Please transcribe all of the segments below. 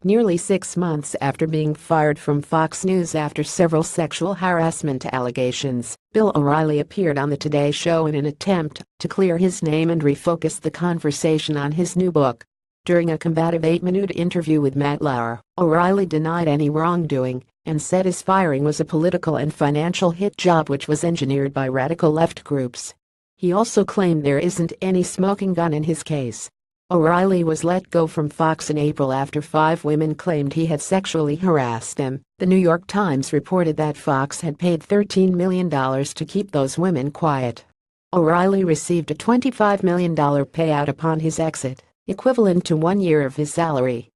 nearly 6 months after being fired from Fox News after several sexual harassment allegations. Bill O'Reilly appeared on the Today Show in an attempt to clear his name and refocus the conversation on his new book. During a combative 8-minute interview with Matt Lauer, O'Reilly denied any wrongdoing and said his firing was a political and financial hit job which was engineered by radical left groups. He also claimed there isn't any smoking gun in his case. O'Reilly was let go from Fox in April after 5 women claimed he had sexually harassed them. The New York Times reported that Fox had paid $13 million to keep those women quiet. O'Reilly received a $25 million payout upon his exit, equivalent to 1 year of his salary.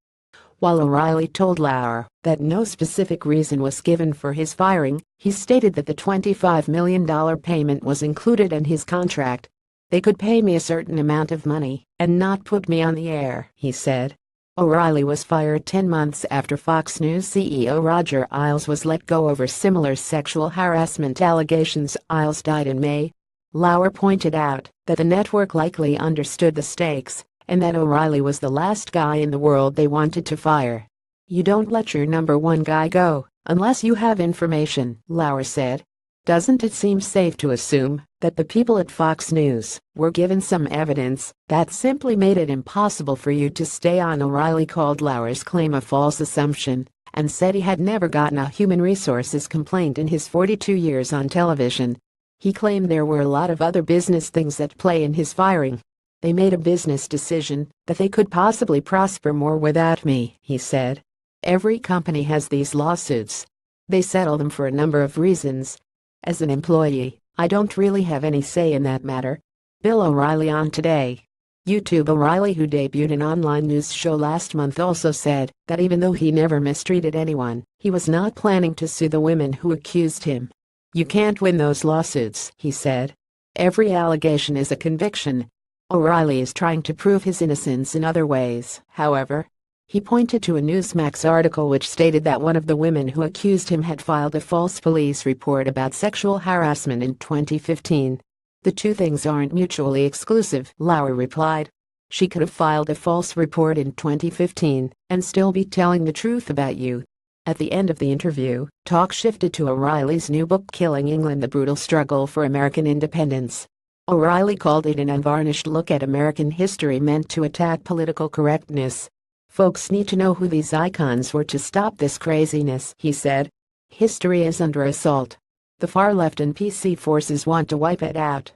While O'Reilly told Lauer that no specific reason was given for his firing, he stated that the $25 million payment was included in his contract. "They could pay me a certain amount of money and not put me on the air," he said. O'Reilly was fired 10 months after Fox News CEO Roger Ailes was let go over similar sexual harassment allegations. Ailes died in May. Lauer pointed out that the network likely understood the stakes and that O'Reilly was the last guy in the world they wanted to fire. "You don't let your number one guy go unless you have information," Lauer said. "Doesn't it seem safe to assume that the people at Fox News were given some evidence that simply made it impossible for you to stay on?" O'Reilly called Lauer's claim a false assumption and said he had never gotten a human resources complaint in his 42 years on television. He claimed there were a lot of other business things at play in his firing. "They made a business decision that they could possibly prosper more without me," he said. "Every company has these lawsuits. They settle them for a number of reasons. As an employee, I don't really have any say in that matter." Bill O'Reilly on Today. YouTube. O'Reilly, who debuted an online news show last month, also said that even though he never mistreated anyone, he was not planning to sue the women who accused him. "You can't win those lawsuits," he said. "Every allegation is a conviction." O'Reilly is trying to prove his innocence in other ways, however. He pointed to a Newsmax article which stated that one of the women who accused him had filed a false police report about sexual harassment in 2015. "The two things aren't mutually exclusive," Lauer replied. "She could have filed a false report in 2015 and still be telling the truth about you." At the end of the interview, talk shifted to O'Reilly's new book, Killing England: The Brutal Struggle for American Independence. O'Reilly called it an unvarnished look at American history meant to attack political correctness. "Folks need to know who these icons were to stop this craziness," he said. "History is under assault. The far left and PC forces want to wipe it out."